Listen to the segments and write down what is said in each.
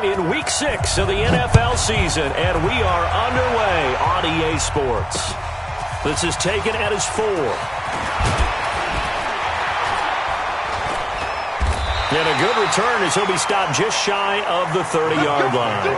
in Week 6 of the NFL season, and we are underway on EA Sports. This is taken at his 4. And a good return as he'll be stopped just shy of the 30-yard line.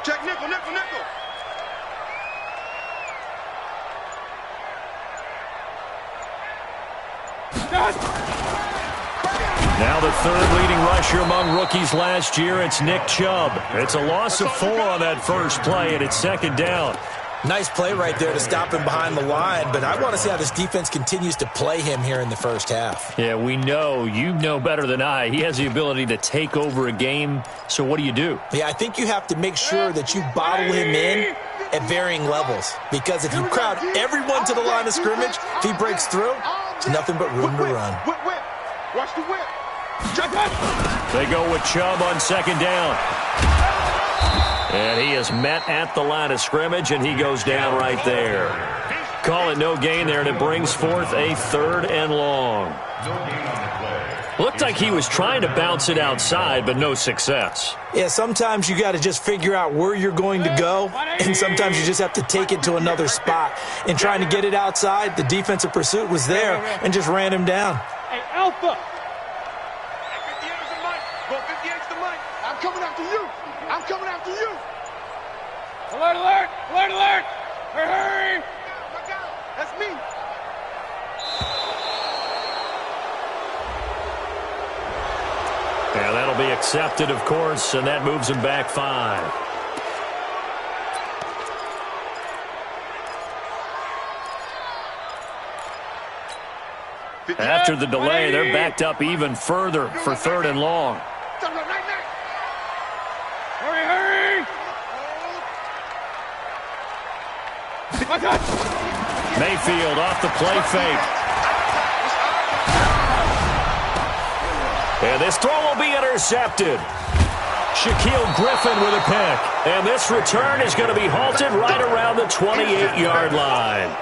Check nickel, nickel, nickel. Now the third leading rusher among rookies last year, it's Nick Chubb. It's a loss of 4 on that first play, and it's second down. Nice play right there to stop him behind the line, but I want to see how this defense continues to play him here in the first half. Yeah, we know. You know better than I. He has the ability to take over a game, so what do? Yeah, I think you have to make sure that you bottle him in at varying levels, because if you crowd everyone to the line of scrimmage, if he breaks through, it's nothing but room to run. Whip, whip. Watch the whip. They go with Chubb on second down. And he is met at the line of scrimmage, and he goes down right there. Call it no gain there, and it brings forth a 3rd and long. Looked like he was trying to bounce it outside, but no success. Yeah, sometimes you got to just figure out where you're going to go, and sometimes you just have to take it to another spot. In trying to get it outside, the defensive pursuit was there and just ran him down. Hey, Alpha. 58's the mic. Go 58's the mic. I'm coming after you. I'm coming after you. Alert, alert, alert, alert. Hurry, hurry. That's me. Yeah, that'll be accepted, of course, and that moves him back 5. After the delay, they're backed up even further for 3rd and long. Hurry, hurry. Mayfield off the play fake. And this throw will be intercepted. Shaquille Griffin with a pick. And this return is going to be halted right around the 28-yard line.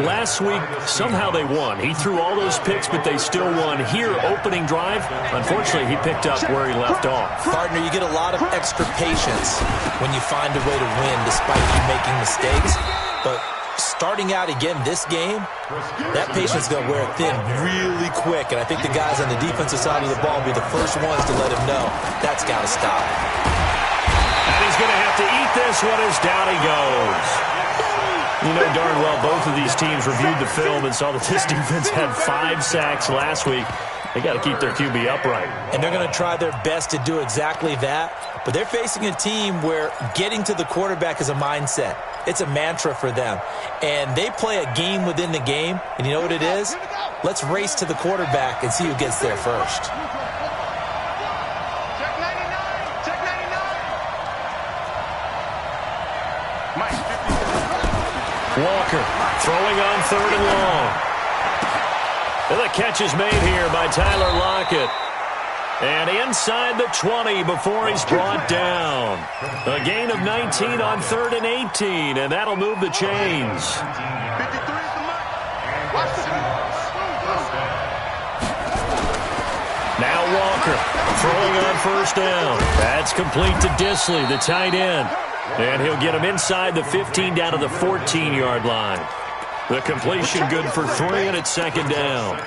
Last week, somehow they won. He threw all those picks, but they still won. Here, opening drive, unfortunately, he picked up where he left off. Partner, you get a lot of extra patience when you find a way to win despite you making mistakes. But starting out again this game, that patience is going to wear thin really quick. And I think the guys on the defensive side of the ball will be the first ones to let him know that's got to stop. And he's going to have to eat this one as down he goes. You know darn well both of these teams reviewed the film and saw that this defense had 5 sacks last week. They got to keep their QB upright. And they're going to try their best to do exactly that. But they're facing a team where getting to the quarterback is a mindset. It's a mantra for them. And they play a game within the game. And you know what it is? Let's race to the quarterback and see who gets there first. Check 99. Check 99. Mike, 50. Walker throwing on 3rd and long. And the catch is made here by Tyler Lockett. And inside the 20 before he's brought down. A gain of 19 on 3rd and 18, and that'll move the chains. 53 is the mark. Watch the Now Walker throwing on 1st down. That's complete to Disley, the tight end. And he'll get him inside the 15 down to the 14-yard line. The completion good for 3, and it's 2nd down.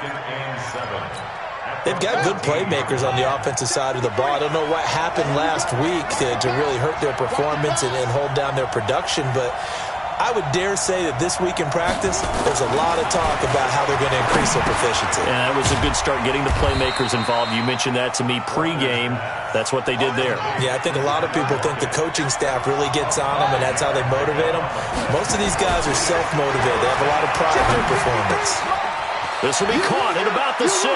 They've got good playmakers on the offensive side of the ball. I don't know what happened last week to really hurt their performance and hold down their production, but I would dare say that this week in practice, there's a lot of talk about how they're going to increase their proficiency. Yeah, that was a good start getting the playmakers involved. You mentioned that to me pregame. That's what they did there. Yeah, I think a lot of people think the coaching staff really gets on them, and that's how they motivate them. Most of these guys are self-motivated. They have a lot of pride in their performance. This will be caught at about the 6.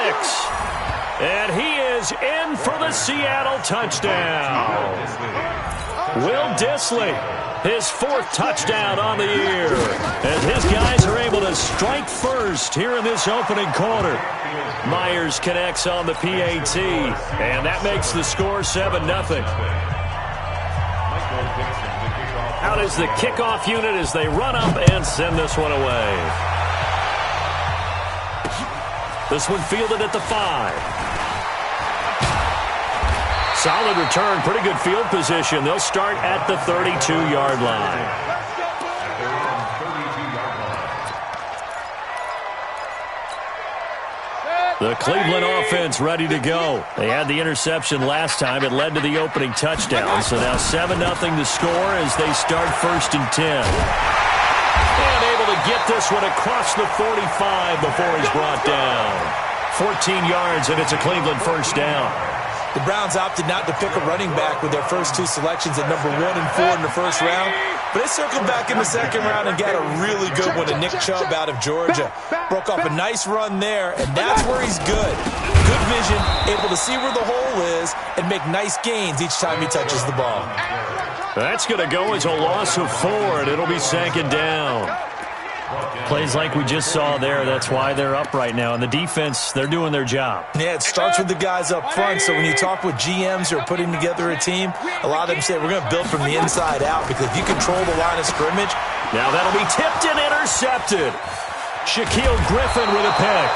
And he is in for the Seattle touchdown. Will Dissly, his 4th touchdown on the year, as his guys are able to strike first here in this opening quarter. Myers connects on the PAT, and that makes the score 7-0. Out is the kickoff unit as they run up and send this one away. This one fielded at the 5. Solid return, pretty good field position. They'll start at the 32-yard line. The Cleveland offense ready to go. They had the interception last time. It led to the opening touchdown. So now 7-0 to score as they start 1st and 10. And able to get this one across the 45 before he's brought down. 14 yards, and it's a Cleveland 1st down. The Browns opted not to pick a running back with their first 2 selections at number 1 and 4 in the 1st round. But they circled back in the 2nd round and got a really good one to Nick Chubb out of Georgia. Broke off a nice run there, and that's where he's good. Good vision, able to see where the hole is, and make nice gains each time he touches the ball. That's going to go as a loss of 4, and it'll be 2nd down. Plays like we just saw there, that's why they're up right now. And the defense, they're doing their job. Yeah, it starts with the guys up front. So when you talk with GMs who are putting together a team, a lot of them say we're going to build from the inside out, because if you control the line of scrimmage. Now that'll be tipped and intercepted. Shaquille Griffin with a pick.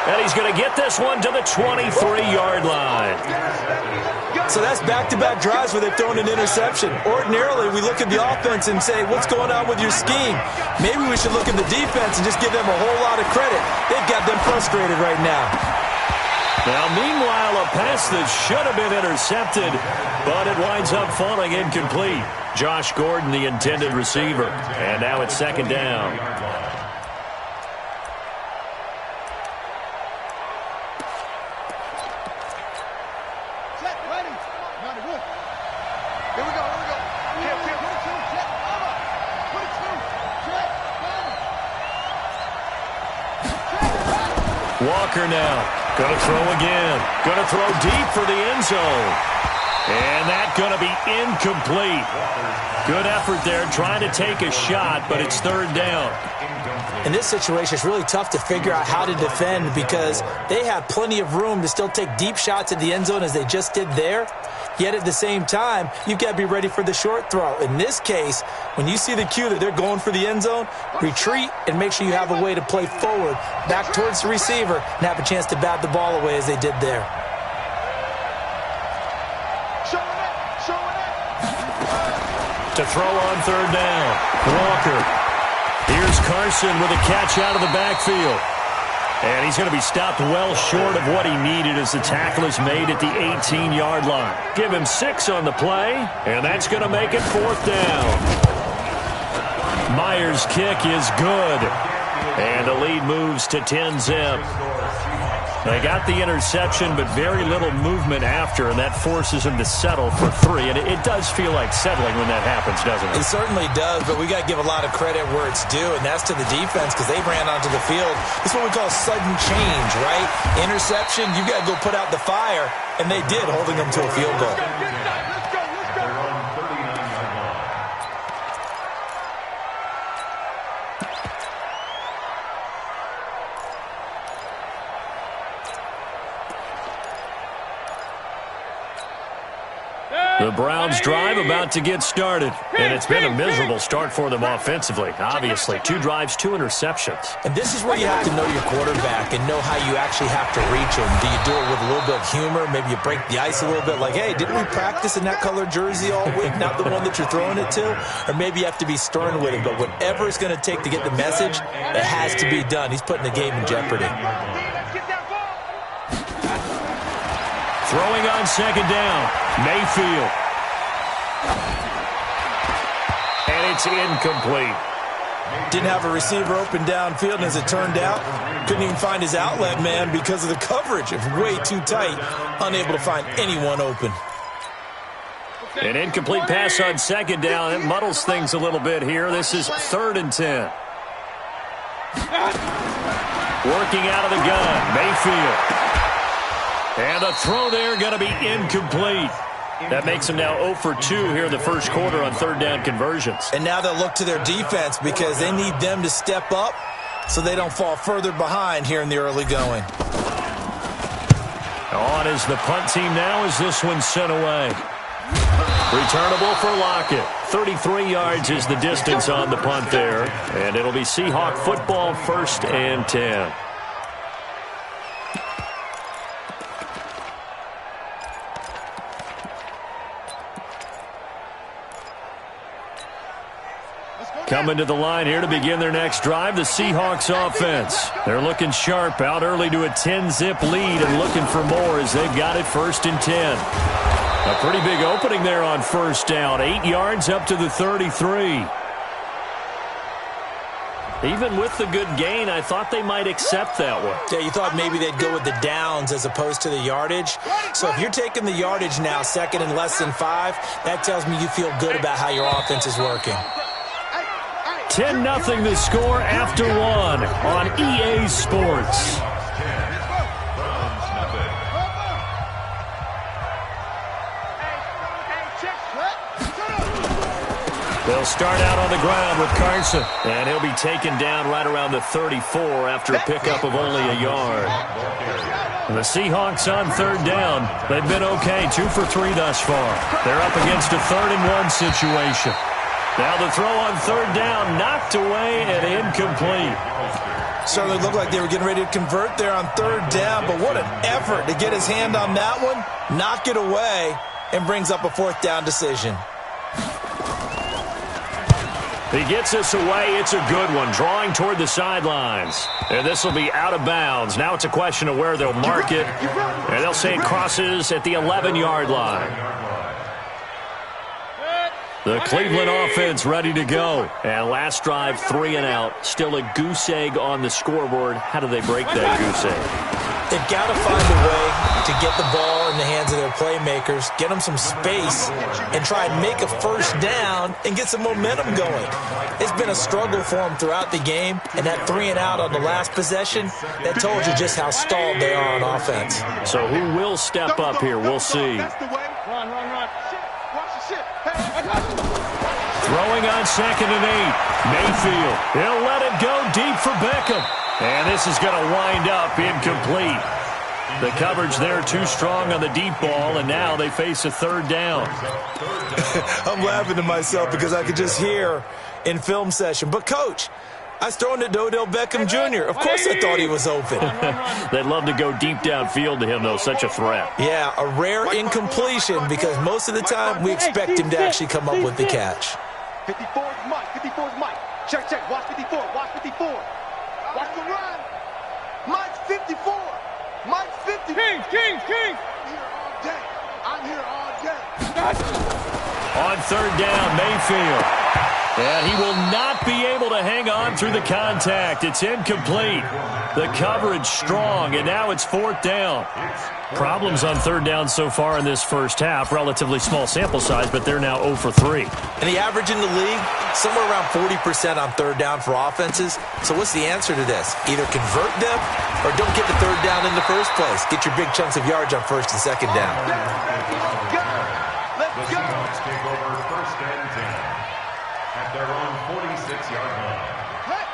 And he's going to get this one to the 23-yard line. So that's back-to-back drives where they've thrown an interception. Ordinarily, we look at the offense and say, what's going on with your scheme? Maybe we should look at the defense and just give them a whole lot of credit. They've got them frustrated right now. Now, meanwhile, a pass that should have been intercepted, but it winds up falling incomplete. Josh Gordon, the intended receiver. And now it's 2nd down. Walker now. Going to throw again. Going to throw deep for the end zone. And that's going to be incomplete. Good effort there trying to take a shot, but it's 3rd down. In this situation, it's really tough to figure out how to defend because they have plenty of room to still take deep shots at the end zone as they just did there. Yet at the same time, you've got to be ready for the short throw. In this case, when you see the cue that they're going for the end zone, retreat and make sure you have a way to play forward, back towards the receiver, and have a chance to bat the ball away as they did there. To throw on 3rd down, Walker. Here's Carson with a catch out of the backfield. And he's going to be stopped well short of what he needed as the tackle is made at the 18-yard line. Give him 6 on the play, and that's going to make it 4th down. Myers' kick is good. And the lead moves to 10-zip. They got the interception, but very little movement after, and that forces them to settle for 3. And it does feel like settling when that happens, doesn't it? It certainly does, but we got to give a lot of credit where it's due, and that's to the defense because they ran onto the field. This is what we call sudden change, right? Interception, you've got to go put out the fire, and they did, holding them to a field goal. The Browns drive about to get started, and it's been a miserable start for them offensively. Obviously, 2 drives, 2 interceptions. And this is where you have to know your quarterback and know how you actually have to reach him. Do you do it with a little bit of humor? Maybe you break the ice a little bit like, hey, didn't we practice in that color jersey all week, not the one that you're throwing it to? Or maybe you have to be stern with him. But whatever it's going to take to get the message, it has to be done. He's putting the game in jeopardy. Throwing on 2nd down, Mayfield. And it's incomplete. Didn't have a receiver open downfield, and as it turned out, couldn't even find his outlet man because of the coverage. It was way too tight, unable to find anyone open. An incomplete pass on 2nd down. It muddles things a little bit here. This is 3rd and 10. Working out of the gun, Mayfield. And a throw there going to be incomplete. That makes them now 0 for 2 here in the first quarter on third down conversions. And now they'll look to their defense because they need them to step up so they don't fall further behind here in the early going. On is the punt team now as this one's sent away. Returnable for Lockett. 33 yards is the distance on the punt there. And it'll be Seahawk football, 1st and 10. Coming to the line here to begin their next drive, the Seahawks offense. They're looking sharp, out early to a 10-zip lead and looking for more as they've got it 1st and 10. A pretty big opening there on first down. 8 yards up to the 33. Even with the good gain, I thought they might accept that one. Yeah, you thought maybe they'd go with the downs as opposed to the yardage. So if you're taking the yardage now, 2nd and less than 5, that tells me you feel good about how your offense is working. 10-0 the score after 1 on EA Sports. They'll start out on the ground with Carson, and he'll be taken down right around the 34 after a pickup of only a yard. The Seahawks on third down. They've been okay, 2 for 3 thus far. They're up against a 3rd and 1 situation. Now the throw on third down, knocked away and incomplete. Certainly looked like they were getting ready to convert there on third down, but what an effort to get his hand on that one, knock it away, and brings up a 4th down decision. He gets this away. It's a good one, drawing toward the sidelines. And this will be out of bounds. Now it's a question of where they'll mark it. And they'll say it crosses at the 11-yard line. The Cleveland offense ready to go. And last drive, 3 and out. Still a goose egg on the scoreboard. How do they break that goose egg? They've got to find a way to get the ball in the hands of their playmakers, get them some space, and try and make a first down and get some momentum going. It's been a struggle for them throughout the game, and that 3 and out on the last possession, that told you just how stalled they are on offense. So who will step up here? We'll see. Run. Watch the shit. Throwing on 2nd and 8. Mayfield. He'll let it go deep for Beckham. And this is going to wind up incomplete. The coverage there too strong on the deep ball, and now they face a 3rd down. I'm laughing to myself because I could just hear in film session. But, Coach, I was throwing it to Odell Beckham Jr. Of course I thought he was open. They'd love to go deep downfield to him, though. Such a threat. Yeah, a rare incompletion because most of the time we expect him to actually come up with the catch. 54 is Mike. 54 is Mike. Check. Watch 54. Watch 54. Watch the run. Mike's 54. Mike's 50. King. I'm here all day. On third down, Mayfield. And he will not be able to hang on through the contact. It's incomplete. The coverage strong, and now it's 4th down. Problems on third down so far in this first half. Relatively small sample size, but they're now 0 for 3. And the average in the league, somewhere around 40% on third down for offenses. So what's the answer to this? Either convert them or don't get the third down in the first place. Get your big chunks of yards on 1st and 2nd down. Let's go. Take over 1st and 10 at their own 46-yard line.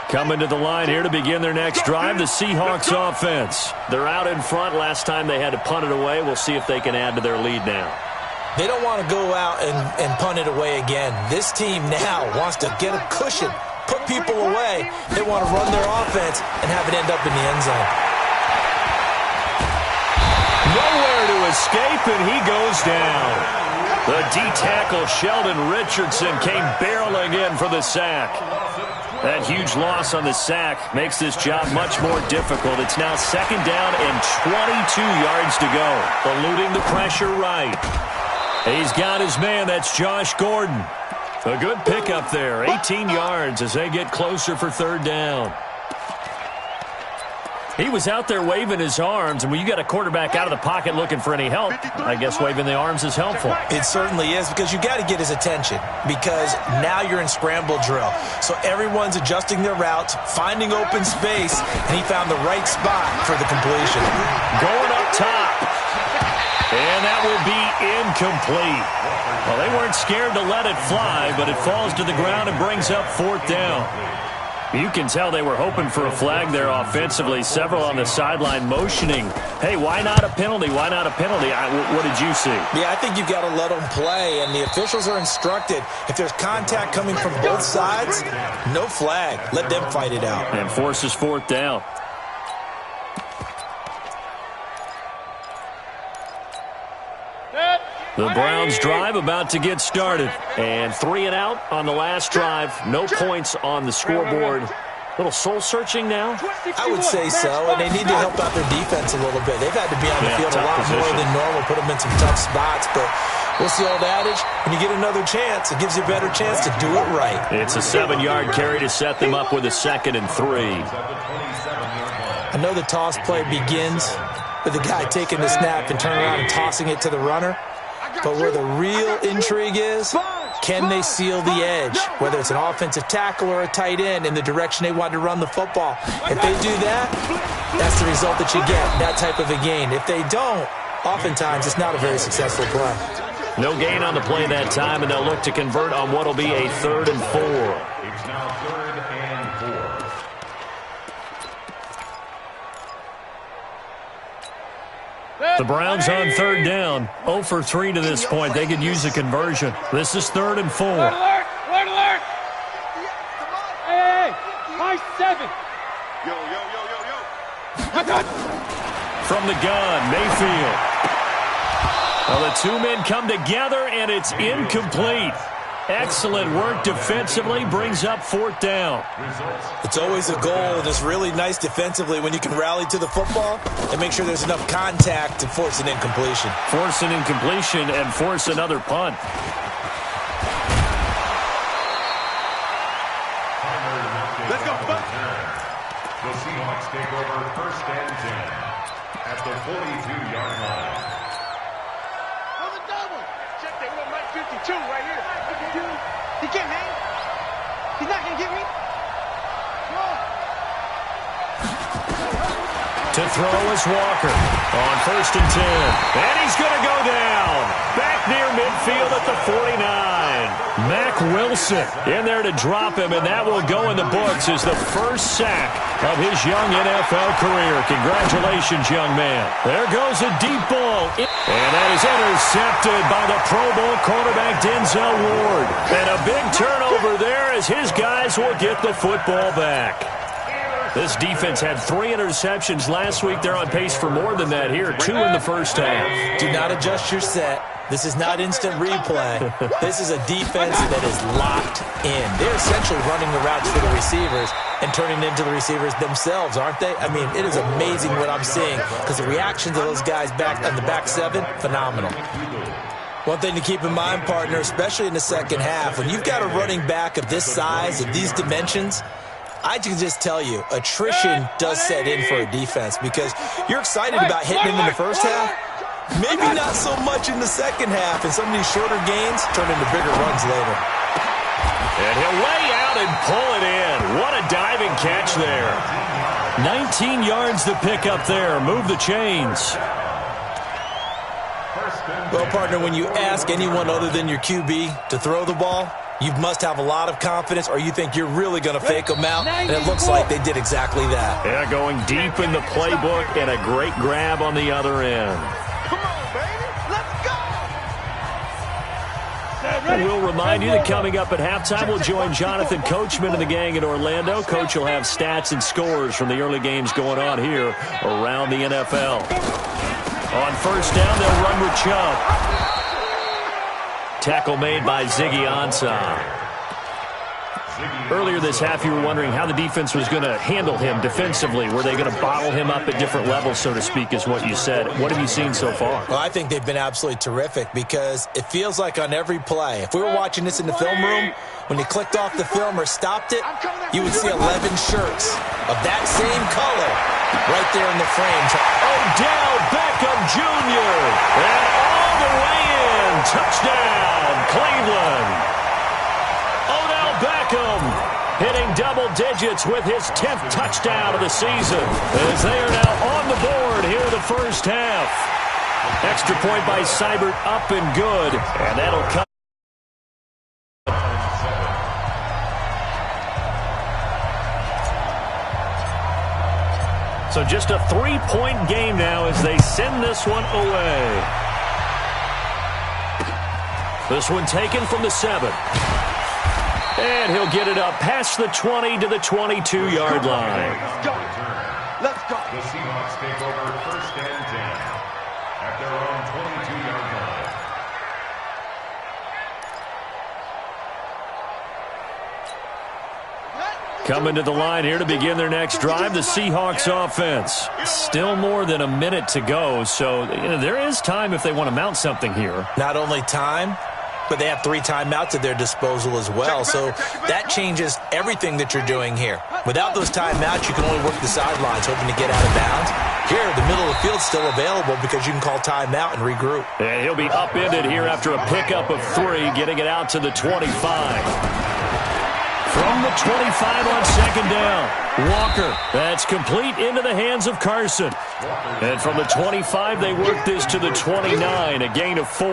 Coming to the line here to begin their next drive, the Seahawks offense. They're out in front. Last time they had to punt it away. We'll see if they can add to their lead now. They don't want to go out and punt it away again. This team now wants to get a cushion, put people away. They want to run their offense and have it end up in the end zone. Nowhere to escape, and he goes down. The D-tackle Sheldon Richardson came barreling in for the sack. That huge loss on the sack makes this job much more difficult. It's now 2nd down and 22 yards to go. Eluding the pressure right. He's got his man. That's Josh Gordon. A good pickup there. 18 yards as they get closer for 3rd down. He was out there waving his arms, and when you got a quarterback out of the pocket looking for any help, I guess waving the arms is helpful. It certainly is, because you got to get his attention, because now you're in scramble drill. So everyone's adjusting their routes, finding open space, and he found the right spot for the completion. Going up top. And that will be incomplete. Well, they weren't scared to let it fly, but it falls to the ground and brings up 4th down. You can tell they were hoping for a flag there offensively. Several on the sideline motioning, hey, why not a penalty? Why not a penalty? What did you see? Yeah, I think you've got to let them play, and the officials are instructed. If there's contact coming from both sides, no flag. Let them fight it out. And forces 4th down. The Browns drive about to get started. And 3 and out on the last drive. No points on the scoreboard. Little soul-searching now? I would say so, and they need to help out their defense a little bit. They've had to be on the field a lot more than normal, put them in some tough spots, but what's the old adage? When you get another chance, it gives you a better chance to do it right. It's a 7-yard carry to set them up with a 2nd and 3. I know the toss play begins with the guy taking the snap and turning around and tossing it to the runner, but where the real intrigue is, can they seal the edge, whether it's an offensive tackle or a tight end, in the direction they want to run the football? If they do that, that's the result that you get, that type of a gain. If they don't, oftentimes it's not a very successful play. No gain on the play that time, and they'll look to convert on what will be a 3rd and 4. It's now 3rd and 4. The Browns on 3rd down. 0 for 3 to this point. They could use a conversion. This is 3rd and 4. Alert, alert, alert, alert. Hey, high 7. Yo, yo, yo, yo, yo. From the gun, Mayfield. Well, the 2 men come together, and it's incomplete. Excellent work defensively, brings up 4th down. It's always a goal, and it's really nice defensively when you can rally to the football and make sure there's enough contact to force an incompletion. Force an incompletion and force another punt. Let's go. The Seahawks take over 1st and 10 at the 42-yard line. On the double. Check that little Mike 52 right here. He can't hang. He's not going to get me. To throw is Walker on 1st and 10. And he's going to go down. Back near midfield at the 49. Mack Wilson in there to drop him, and that will go in the books as the first sack of his young NFL career. Congratulations, young man. There goes a deep ball. And that is intercepted by the Pro Bowl quarterback Denzel Ward. And a big turnover there as his guys will get the football back. This defense had 3 interceptions last week. They're on pace for more than that here. 2 in the first half. Do not adjust your set. This is not instant replay. This is a defense that is locked in. They're essentially running the routes for the receivers and turning into the receivers themselves, aren't they? I mean, it is amazing what I'm seeing because the reactions of those guys back on the back 7, phenomenal. One thing to keep in mind, partner, especially in the second half, when you've got a running back of this size, of these dimensions, I can just tell you, attrition does set in for a defense because you're excited about hitting him in the first half. Maybe not so much in the second half, and some of these shorter gains turn into bigger runs later. And he'll lay out and pull it in. What a diving catch there. 19 yards to pick up there. Move the chains. Well, partner, when you ask anyone other than your QB to throw the ball, you must have a lot of confidence, or you think you're really going to fake them out, and it looks like they did exactly that. Yeah, going deep in the playbook and a great grab on the other end. Come on, baby. Let's go. And we'll remind you that coming up at halftime, we'll join Jonathan Coachman and the gang in Orlando. Coach will have stats and scores from the early games going on here around the NFL. On first down, they'll run with Chubb. Tackle made by Ziggy Ansah. Earlier this half, you were wondering how the defense was going to handle him defensively. Were they going to bottle him up at different levels, so to speak, is what you said. What have you seen so far? Well, I think they've been absolutely terrific because it feels like on every play, if we were watching this in the film room, when you clicked off the film or stopped it, you would see 11 shirts of that same color right there in the frame. Odell Beckham Jr. And all the way in. Touchdown, Cleveland. Odell Beckham hitting double digits with his 10th touchdown of the season as they are now on the board here in the first half. Extra point by Seibert, up and good. And that'll come. So just a 3-point game now as they send this one away. This one taken from the 7. And he'll get it up past the 20 to the 22-yard line. Let's go. Let's go. The Seahawks take over 1st and 10 at their own 22-yard line. Coming to the line here to begin their next drive, the Seahawks offense. Still more than a minute to go, so there is time if they want to mount something here. Not only time, but they have 3 timeouts at their disposal as well, so that changes everything that you're doing here. Without those timeouts, you can only work the sidelines, hoping to get out of bounds. Here, the middle of the field's still available because you can call timeout and regroup. And he'll be upended here after a pickup of 3, getting it out to the 25. From the 25 on 2nd down, Walker. That's complete into the hands of Carson. And from the 25, they work this to the 29, a gain of 4.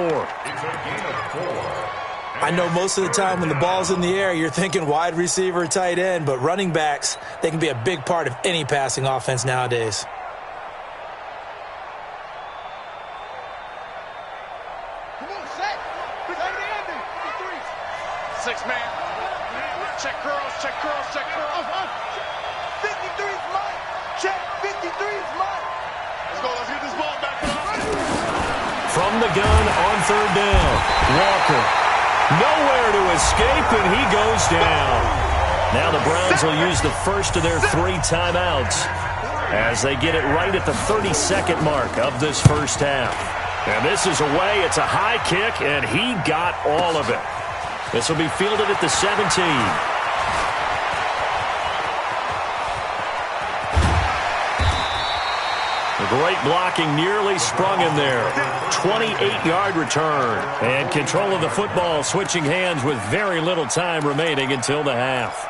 I know most of the time when the ball's in the air, you're thinking wide receiver, tight end, but running backs, they can be a big part of any passing offense nowadays. Come on, set. Six man. Check curls, check curls, check curls. 53 is mine. Check, 53 is mine. Let's get this ball back up. From the gun on 3rd down, Walker. Nowhere to escape, and he goes down. Now the Browns will use the first of their 3 timeouts as they get it right at the 32nd mark of this first half. And this is away. It's a high kick, and he got all of it. This will be fielded at the 17. Great blocking, nearly sprung him there. 28-yard return. And control of the football switching hands with very little time remaining until the half.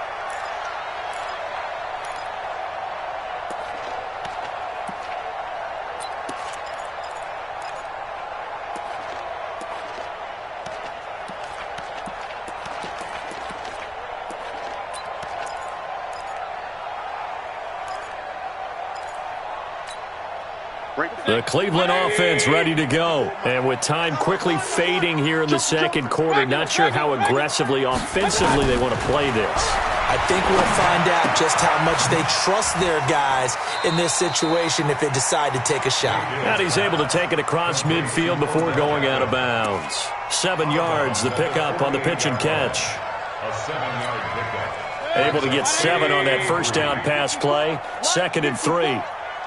The Cleveland offense ready to go. And with time quickly fading here in the 2nd quarter, not sure how aggressively, offensively they want to play this. I think we'll find out just how much they trust their guys in this situation if they decide to take a shot. And he's able to take it across midfield before going out of bounds. 7 yards, the pickup on the pitch and catch. A 7-yard pickup. Able to get 7 on that first down pass play. 2nd and 3.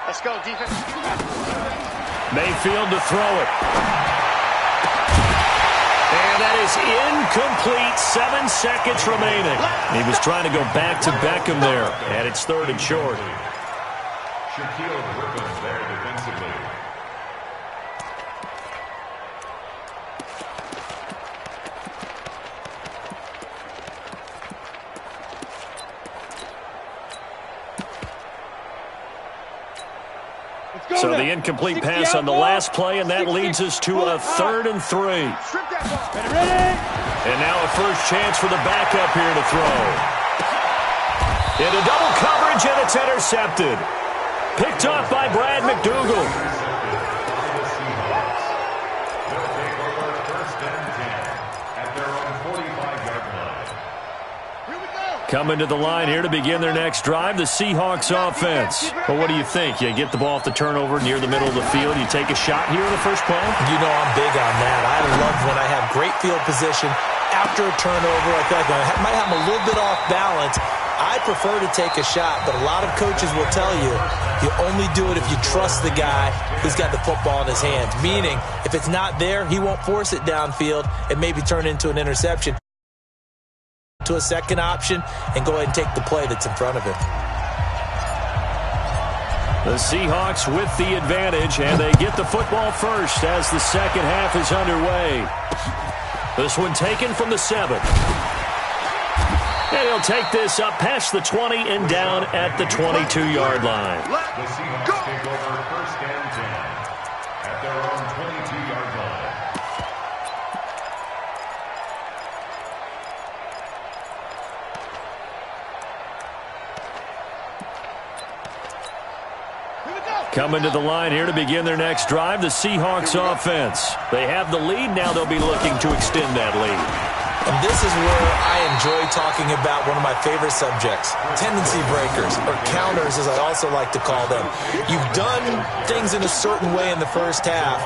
Let's go, defense. Mayfield to throw it. And that is incomplete. 7 seconds remaining. He was trying to go back to Beckham there. And it's 3rd and short. Shaquille Griffin there defensively. So the incomplete pass on the last play, and that leads us to a 3rd and 3. And now a first chance for the backup here to throw. Into double coverage, and it's intercepted. Picked off by Brad McDougal. Coming to the line here to begin their next drive, the Seahawks offense. Well, what do you think? You get the ball off the turnover near the middle of the field. You take a shot here in the first play? You know I'm big on that. I love when I have great field position after a turnover. I feel like I might have a little bit off balance. I prefer to take a shot, but a lot of coaches will tell you you only do it if you trust the guy who's got the football in his hands. Meaning, if it's not there, he won't force it downfield and maybe turn into an interception. To a second option and go ahead and take the play that's in front of him. The Seahawks with the advantage, and they get the football first as the second half is underway. This one taken from the 7. And he'll take this up past the 20 and down at the 22-yard line. The Seahawks take over 1st and 10 at their own 20. Coming to the line here to begin their next drive, the Seahawks offense. They have the lead. Now they'll be looking to extend that lead. And this is where I enjoy talking about one of my favorite subjects, tendency breakers, or counters as I also like to call them. You've done things in a certain way in the first half,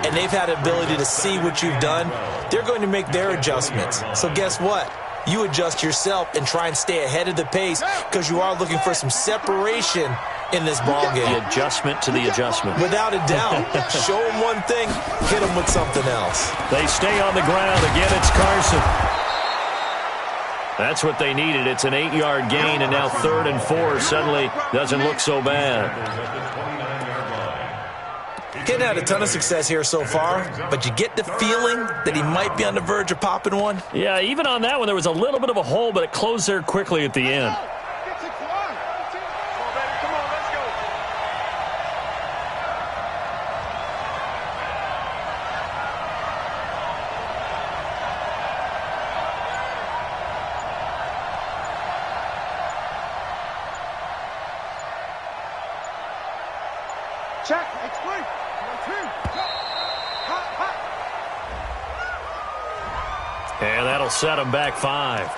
and they've had the ability to see what you've done. They're going to make their adjustments. So guess what? You adjust yourself and try and stay ahead of the pace because you are looking for some separation in this ballgame. The adjustment to the adjustment. Without a doubt. Show them one thing, hit them with something else. They stay on the ground. Again, it's Carson. That's what they needed. It's an 8-yard gain, and now 3rd and 4 suddenly doesn't look so bad. Getting had a ton of success here so far, but you get the feeling that he might be on the verge of popping one. Yeah, even on that one, there was a little bit of a hole, but it closed there quickly at the end. Check, explain. 1, 2, hot, hot. And that'll set him back 5.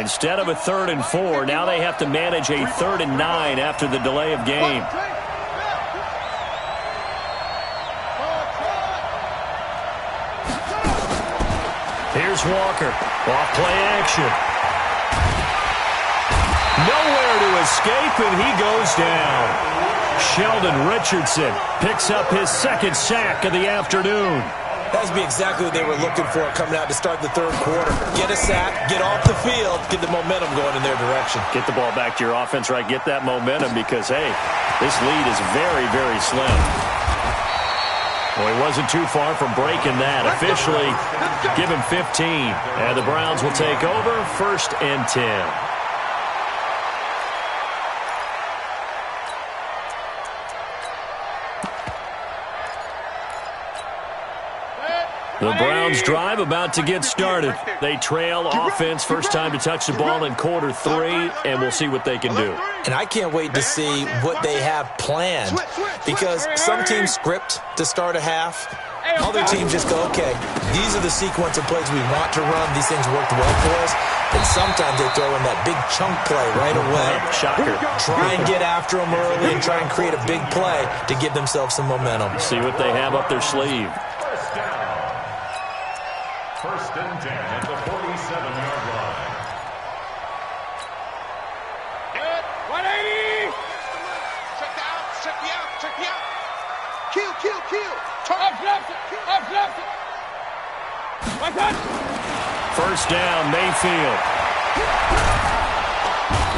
Instead of a 3rd and 4, now they have to manage a 3rd and 9 after the delay of game. Here's Walker. Off play action. Nowhere to escape, and he goes down. Sheldon Richardson picks up his 2nd sack of the afternoon. That would be exactly what they were looking for coming out to start the 3rd quarter. Get a sack, get off the field, get the momentum going in their direction. Get the ball back to your offense, right? Get that momentum because, hey, this lead is very, very slim. Well, he wasn't too far from breaking that. Officially, give him 15. And the Browns will take over, 1st and 10. The Browns drive about to get started. They trail offense, first time to touch the ball in quarter 3, and we'll see what they can do. And I can't wait to see what they have planned because some teams script to start a half. Other teams just go, okay, these are the sequence of plays we want to run. These things worked well for us. And sometimes they throw in that big chunk play right away. Shocker. Try and get after them early and try and create a big play to give themselves some momentum. See what they have up their sleeve. 1st and 10 at the 47-yard line. Good. 180. Check the out. Check the out. Check the out. Kill, kill, kill. Up, left. Up, left. 1 touch. 1st down, Mayfield.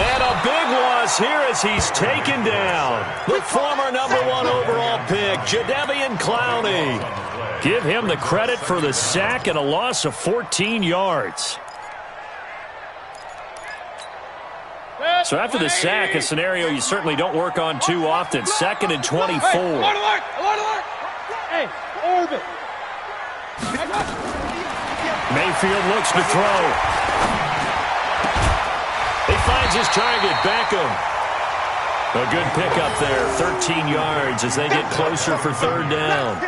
And a big loss here as he's taken down. The former #1 overall pick, Jadeveon Clowney. Give him the credit for the sack and a loss of 14 yards. So after the sack, a scenario you certainly don't work on too often. 2nd and 24. Alert! Hey, orbit. Mayfield looks to throw. He finds his target, Beckham. A good pickup there, 13 yards as they get closer for 3rd down.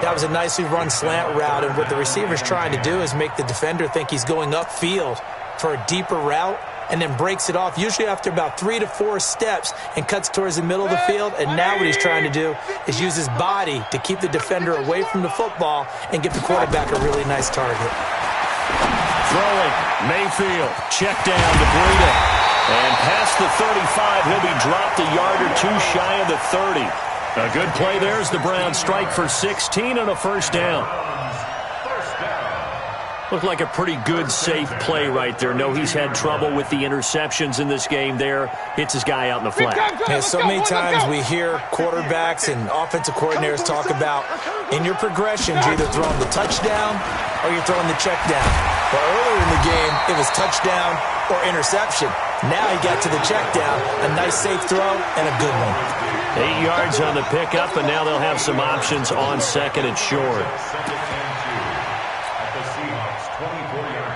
That was a nicely run slant route, and what the receiver's trying to do is make the defender think he's going upfield for a deeper route and then breaks it off, usually after about 3 to 4 steps, and cuts towards the middle of the field. And now what he's trying to do is use his body to keep the defender away from the football and give the quarterback a really nice target. Throwing, Mayfield, check down to Breida. And past the 35, he'll be dropped a yard or 2 shy of the 30. A good play there as the Browns strike for 16 and a 1st down. Looked like a pretty good, safe play right there. No, he's had trouble with the interceptions in this game there. Hits his guy out in the flat. Yeah, so many times we hear quarterbacks and offensive coordinators talk about in your progressions, you're either throwing the touchdown or you're throwing the check down. But earlier in the game, it was touchdown or interception. Now he got to the check down, a nice safe throw, and a good one. 8 yards on the pickup, and now they'll have some options on second and short. Second and 2 at the Seahawks 24-yard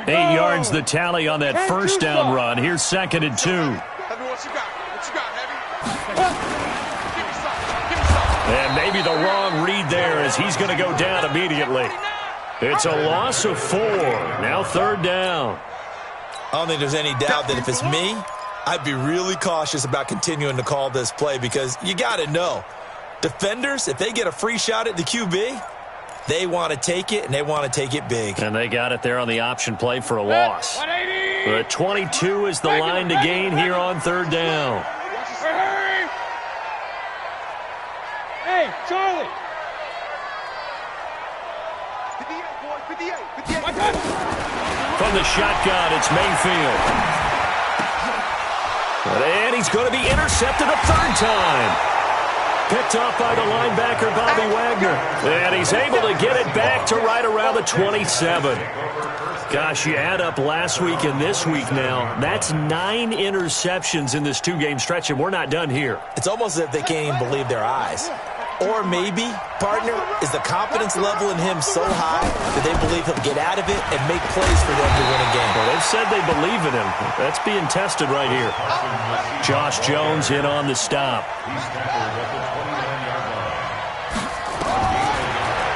line. 8 yards the tally on that first down run. Here's second and 2. Heavy, what you got? What you got, Heavy? Give me some. And maybe the wrong read there as he's going to go down immediately. It's a loss of 4. Now third down. I don't think there's any doubt that if it's me, I'd be really cautious about continuing to call this play because you got to know, defenders, if they get a free shot at the QB, they want to take it, and they want to take it big. And they got it there on the option play for a loss. But 22 is the line to gain here on third down. Hey, Charlie. 58, boy, 58. From the shotgun, it's Mayfield. And he's going to be intercepted a third time. Picked off by the linebacker, Bobby Wagner. And he's able to get it back to right around the 27. Gosh, you add up last week and this week now. That's 9 interceptions in this 2-game stretch, and we're not done here. It's almost as if they can't even believe their eyes. Or maybe, partner, is the confidence level in him so high that they believe he'll get out of it and make plays for them to win a game. Well, they've said they believe in him. That's being tested right here. Josh Jones in on the stop.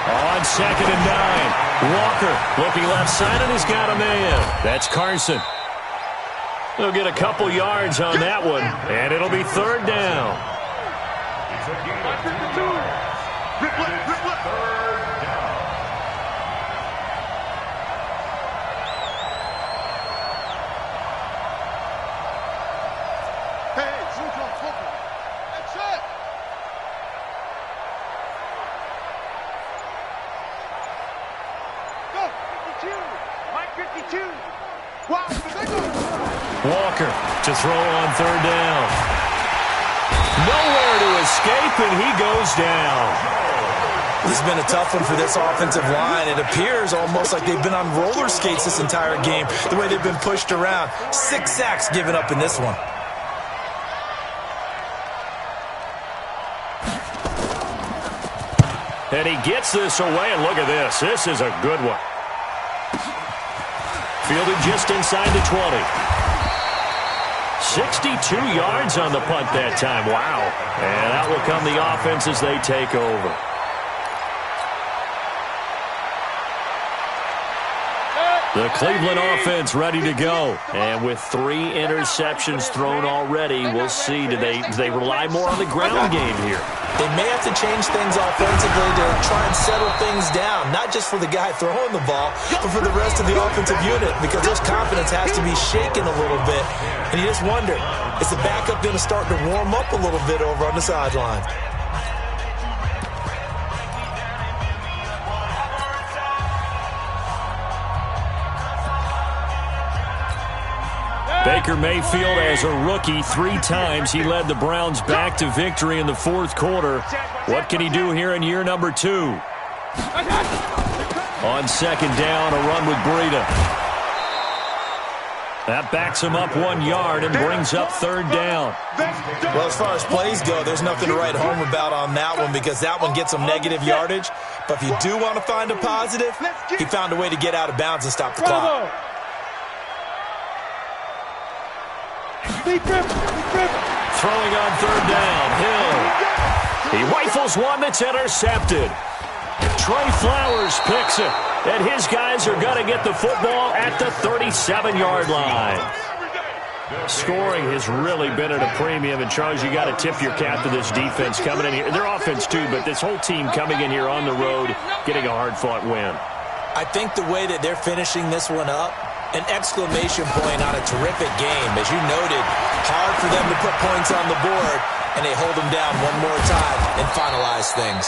On second and 9. Walker looking left side, and he's got a man. That's Carson. They'll get a couple yards on that one, and it'll be third down. Walker to throw on third down. Nowhere to escape, and he goes down. This has been a tough one for this offensive line. It appears almost like they've been on roller skates this entire game, the way they've been pushed around. 6 sacks given up in this one. And he gets this away, and look at this. This is a good one. Fielded just inside the 20. 62 yards on the punt that time. Wow. And out will come the offense as they take over. The Cleveland offense ready to go. And with 3 interceptions thrown already, we'll see. Do they rely more on the ground game here? They may have to change things offensively to try and settle things down, not just for the guy throwing the ball, but for the rest of the offensive unit, because his confidence has to be shaken a little bit. And you just wonder, is the backup going to start to warm up a little bit over on the sideline? Baker Mayfield, as a rookie, 3 times he led the Browns back to victory in the fourth quarter. What can he do here in year number 2? On second down, a run with Breida. That backs him up 1 yard and brings up third down. Well, as far as plays go, there's nothing to write home about on that one because that one gets some negative yardage. But if you do want to find a positive, he found a way to get out of bounds and stop the clock. Throwing on third down, Hill. He rifles one that's intercepted. Trey Flowers picks it, and his guys are going to get the football at the 37-yard line. Scoring has really been at a premium, and Charles, you got to tip your cap to this defense coming in here. Their offense, too, but this whole team coming in here on the road, getting a hard-fought win. I think the way that they're finishing this one up, an exclamation point on a terrific game. As you noted, hard for them to put points on the board, and they hold them down one more time and finalize things.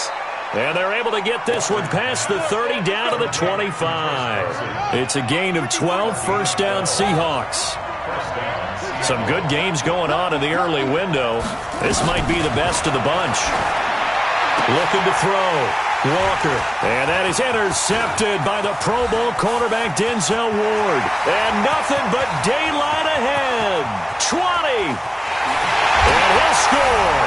And they're able to get this one past the 30 down to the 25. It's a gain of 12, first down Seahawks. Some good games going on in the early window. This might be the best of the bunch. Looking to throw. Walker. And that is intercepted by the Pro Bowl cornerback Denzel Ward. And nothing but daylight ahead. 20. And he'll score.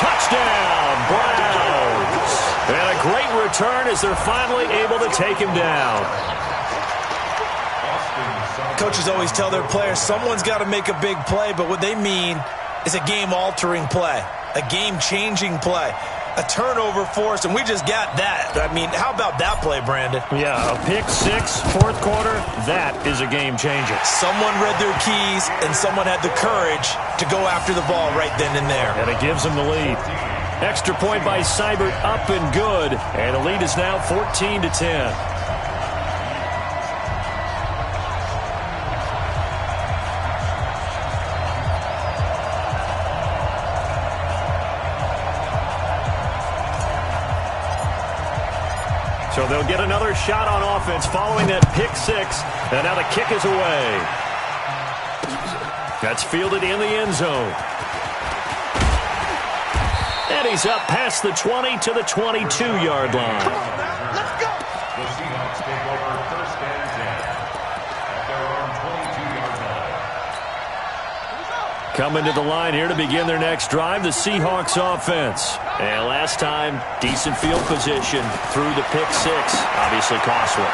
Touchdown, Browns. And a great return as they're finally able to take him down. Coaches always tell their players someone's got to make a big play, but what they mean is a game-altering play, a game-changing play, a turnover force, and we just got that. I mean, how about that play, Brandon? Yeah, a pick six, fourth quarter, that is a game changer. Someone read their keys, and someone had the courage to go after the ball right then and there. And it gives them the lead. Extra point by Seibert, up and good, and the lead is now 14-10. So they'll get another shot on offense following that pick six. And now the kick is away. That's fielded in the end zone. And he's up past the 20 to the 22-yard line. Come on now, let's go. The Seahawks take over first and 10 at their own 22-yard line. Coming to the line here to begin their next drive, the Seahawks offense. And last time, decent field position through the pick six. Obviously costly.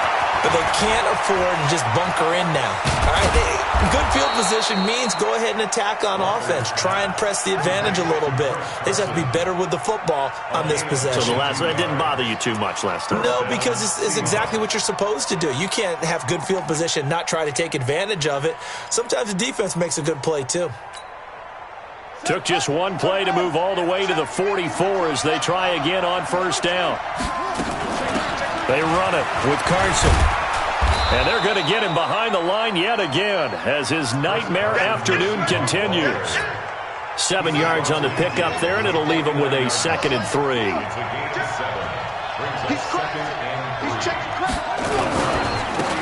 But they can't afford to just bunker in now. All right, good field position means go ahead and attack on offense. Try and press the advantage a little bit. They just have to be better with the football on this possession. So that didn't bother you too much last time? No, because it's exactly what you're supposed to do. You can't have good field position, not try to take advantage of it. Sometimes the defense makes a good play too. Took just one play to move all the way to the 44 as they try again on first down. They run it with Carson. And they're going to get him behind the line yet again as his nightmare afternoon continues. 7 yards on the pickup there, and it'll leave him with a 2nd and 3.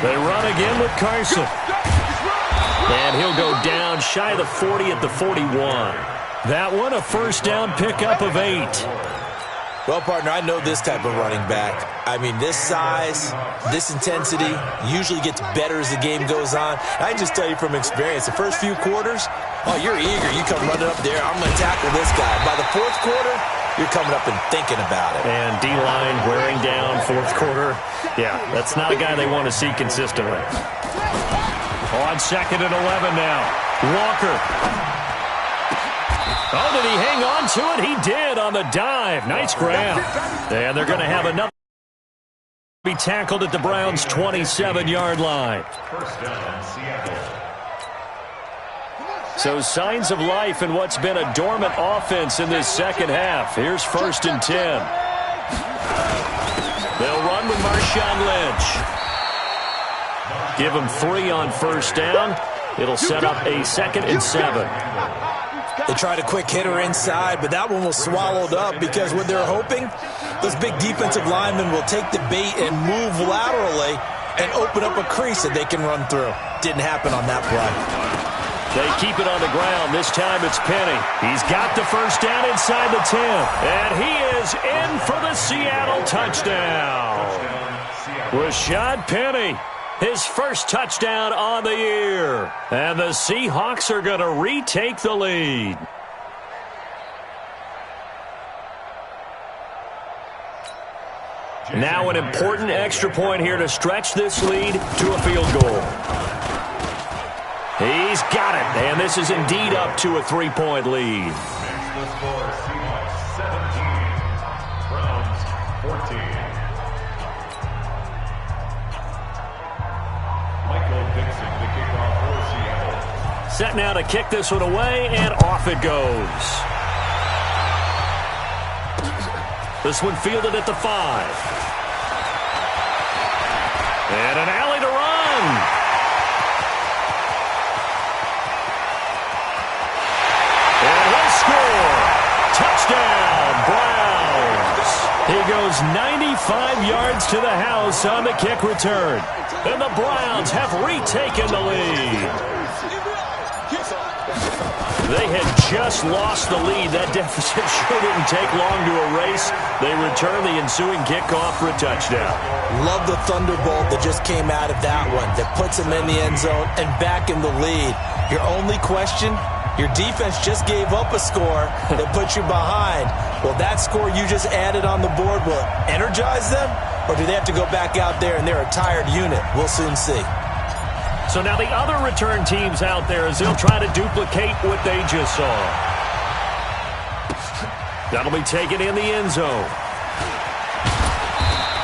They run again with Carson. And he'll go down shy of the 40 at the 41. That one, a first down pickup of 8. Well, partner, I know this type of running back. I mean, this size, this intensity usually gets better as the game goes on. I can just tell you from experience, the first few quarters, oh, you're eager. You come running up there, I'm going to tackle this guy. By the fourth quarter, you're coming up and thinking about it. And D-line wearing down fourth quarter. Yeah, that's not a guy they want to see consistently. On 2nd and 11 now. Walker. Oh, did he hang on to it? He did on the dive. Nice grab. And they're going to have another be tackled at the Browns' 27-yard line. First down, Seattle. So signs of life in what's been a dormant offense in this second half. Here's 1st and 10. They'll run with Marshawn Lynch. Give him 3 on first down. It'll set up a 2nd and 7. They tried a quick hitter inside, but that one was swallowed up because what they're hoping, those big defensive linemen will take the bait and move laterally and open up a crease that they can run through. Didn't happen on that play. They keep it on the ground. This time it's Penny. He's got the first down inside the 10. And he is in for the Seattle touchdown. Rashad Penny. His first touchdown on the year. And the Seahawks are going to retake the lead. Now an important extra point here to stretch this lead to a field goal. He's got it. And this is indeed up to a 3-point lead. The score, Seahawks 17, Browns 14. Set now to kick this one away, and off it goes. This one fielded at the 5. And an alley to run. And he'll score. Touchdown, Browns. He goes 95 yards to the house on the kick return. And the Browns have retaken the lead. They had just lost the lead. That deficit sure didn't take long to erase. They return the ensuing kickoff for a touchdown. Love the thunderbolt that just came out of that one that puts them in the end zone and back in the lead. Your only question, your defense just gave up a score that puts you behind. Well, that score you just added on the board, will it energize them? Or do they have to go back out there and they're a tired unit? We'll soon see. So now the other return teams out there as they'll try to duplicate what they just saw. That'll be taken in the end zone.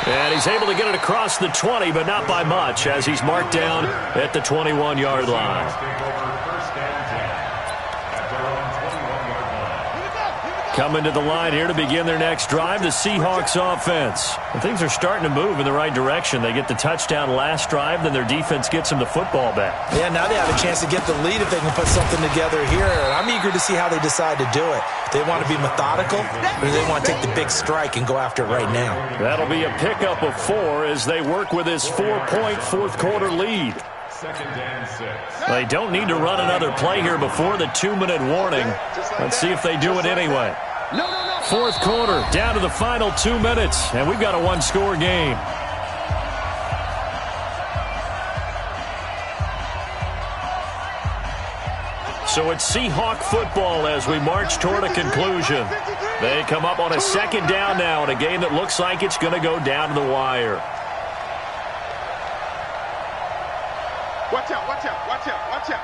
And he's able to get it across the 20, but not by much, as he's marked down at the 21-yard line. Coming to the line here to begin their next drive, the Seahawks offense. And things are starting to move in the right direction. They get the touchdown last drive, then their defense gets them the football back. Yeah, now they have a chance to get the lead if they can put something together here. And I'm eager to see how they decide to do it. Do they want to be methodical, or do they want to take the big strike and go after it right now? That'll be a pickup of 4 as they work with this 4-point fourth-quarter lead. Second and 6. They don't need to run another play here before the 2-minute warning. Let's see if they do it anyway. Fourth quarter, down to the final 2 minutes, and we've got a one-score game. So it's Seahawk football as we march toward a conclusion. They come up on a second down now in a game that looks like it's going to go down to the wire. Watch out, watch out, watch out, watch out.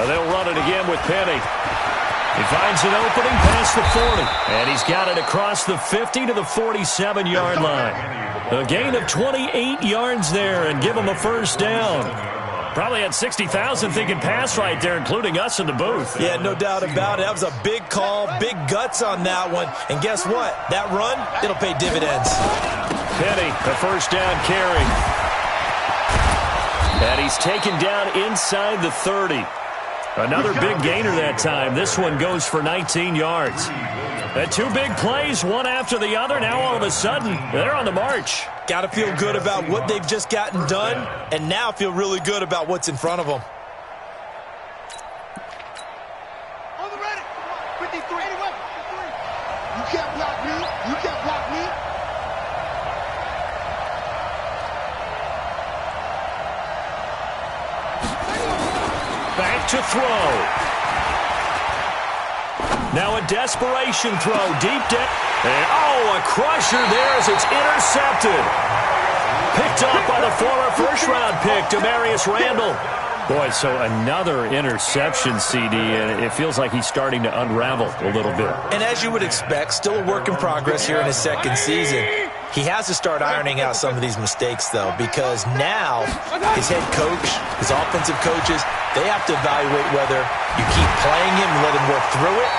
They'll run it again with Penny. He finds an opening past the 40. And he's got it across the 50 to the 47-yard line. A gain of 28 yards there and give him a first down. Probably had 60,000 thinking pass right there, including us in the booth. Yeah, no doubt about it. That was a big call, big guts on that one. And guess what? That run, it'll pay dividends. Penny, the first down carry. And he's taken down inside the 30. Another big gainer that time. This one goes for 19 yards. And 2 big plays, one after the other. Now all of a sudden, they're on the march. Got to feel good about what they've just gotten done, and now feel really good about what's in front of them. On the ready. 53. 81. You can't block me. You can't block me. Back to throw. Now a desperation throw deep down. And a crusher there as it's intercepted. Picked up by the former first-round pick, Demarius Randall. Boy, so another interception, CD, and it feels like he's starting to unravel a little bit. And as you would expect, still a work in progress here in his second season. He has to start ironing out some of these mistakes, though, because now his head coach, his offensive coaches, they have to evaluate whether you keep playing him and let him work through it,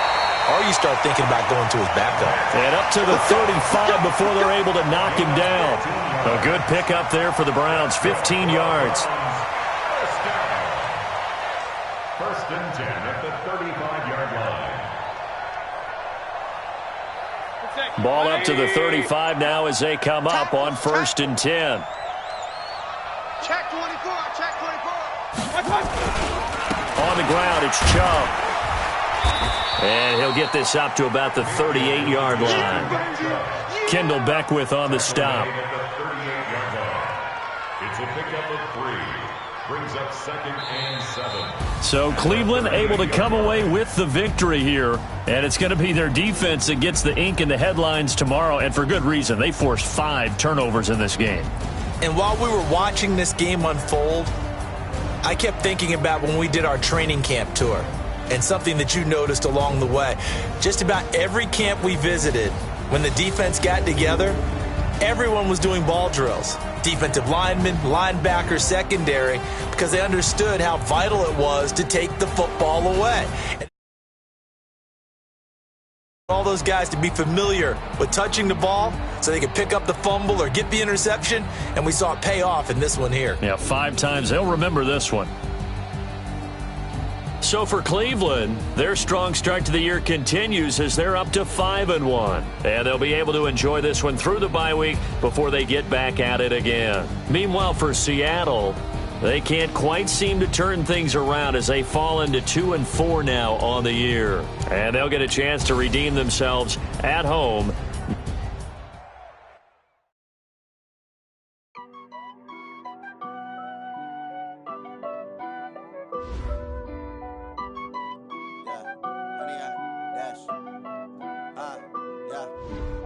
or you start thinking about going to his backup. And up to the 35 before they're able to knock him down. A good pickup there for the Browns, 15 yards. First and 10 at the 35-yard line. Ball up to the 35 now as they come up on first and 10. Check 24, check 24. On the ground, it's Chubb. And he'll get this up to about the 38-yard line. Kendall Beckwith on the stop. It's a pickup of 3. Brings up second and 7. So Cleveland able to come away with the victory here. And it's going to be their defense that gets the ink in the headlines tomorrow. And for good reason. They forced 5 turnovers in this game. And while we were watching this game unfold, I kept thinking about when we did our training camp tour. And something that you noticed along the way. Just about every camp we visited, when the defense got together, everyone was doing ball drills. Defensive linemen, linebackers, secondary, because they understood how vital it was to take the football away. All those guys to be familiar with touching the ball so they could pick up the fumble or get the interception, and we saw it pay off in this one here. Yeah, 5 times. They'll remember this one. So for Cleveland, their strong start to the year continues as they're up to 5-1. And they'll be able to enjoy this one through the bye week before they get back at it again. Meanwhile, for Seattle, They can't quite seem to turn things around as they fall into 2-4 now on the year. And they'll get a chance to redeem themselves at home.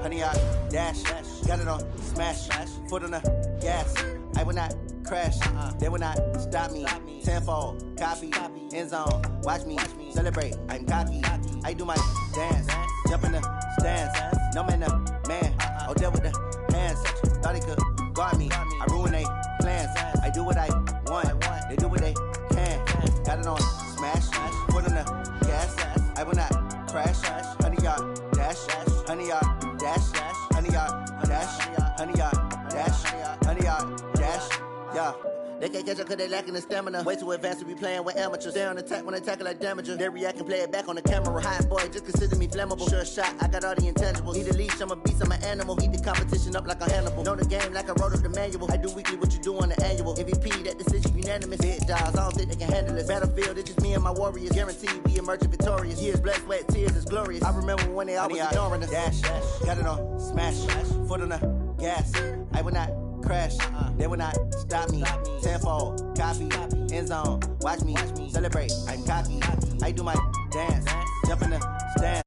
Honey, I dash, got it on smash, foot on the gas. I will not crash, they will not stop me. Tenfold, copy, end zone, watch me celebrate. I'm cocky, I do my dance, jump in the stands. No man, man, oh there with the hands. Thought he could guard me, I ruin they plans. I do what I want, they do what they can. Got it on smash, foot on the gas. I will not crash, honey, y'all dash, honey, y'all dash, honey, y'all dash, honey, y'all dash, honey, y'all dash, yeah. They can't catch up cause they lacking the stamina. Way too advanced to be playing with amateurs. Stay on attack when they tackle like damager. They react and play it back on the camera. Hot boy, just consider me flammable. Sure shot, I got all the intangibles. Need a leash, I'm a beast, I'm an animal. Eat the competition up like a Hannibal. Know the game like I wrote up the manual. I do weekly what you do on the annual. MVP, that decision unanimous. Big dogs, I don't think they can handle this. Battlefield, it's just me and my warriors. Guaranteed we emerging victorious. Years, blood, sweat, tears, it's glorious. I remember when they always ignoring us. Dash, got it on smash, foot on the gas. I will not crash, they will not stop me. Tenfold, copy, end zone, watch me celebrate. I'm cocky, I do my dance, jump in the stands.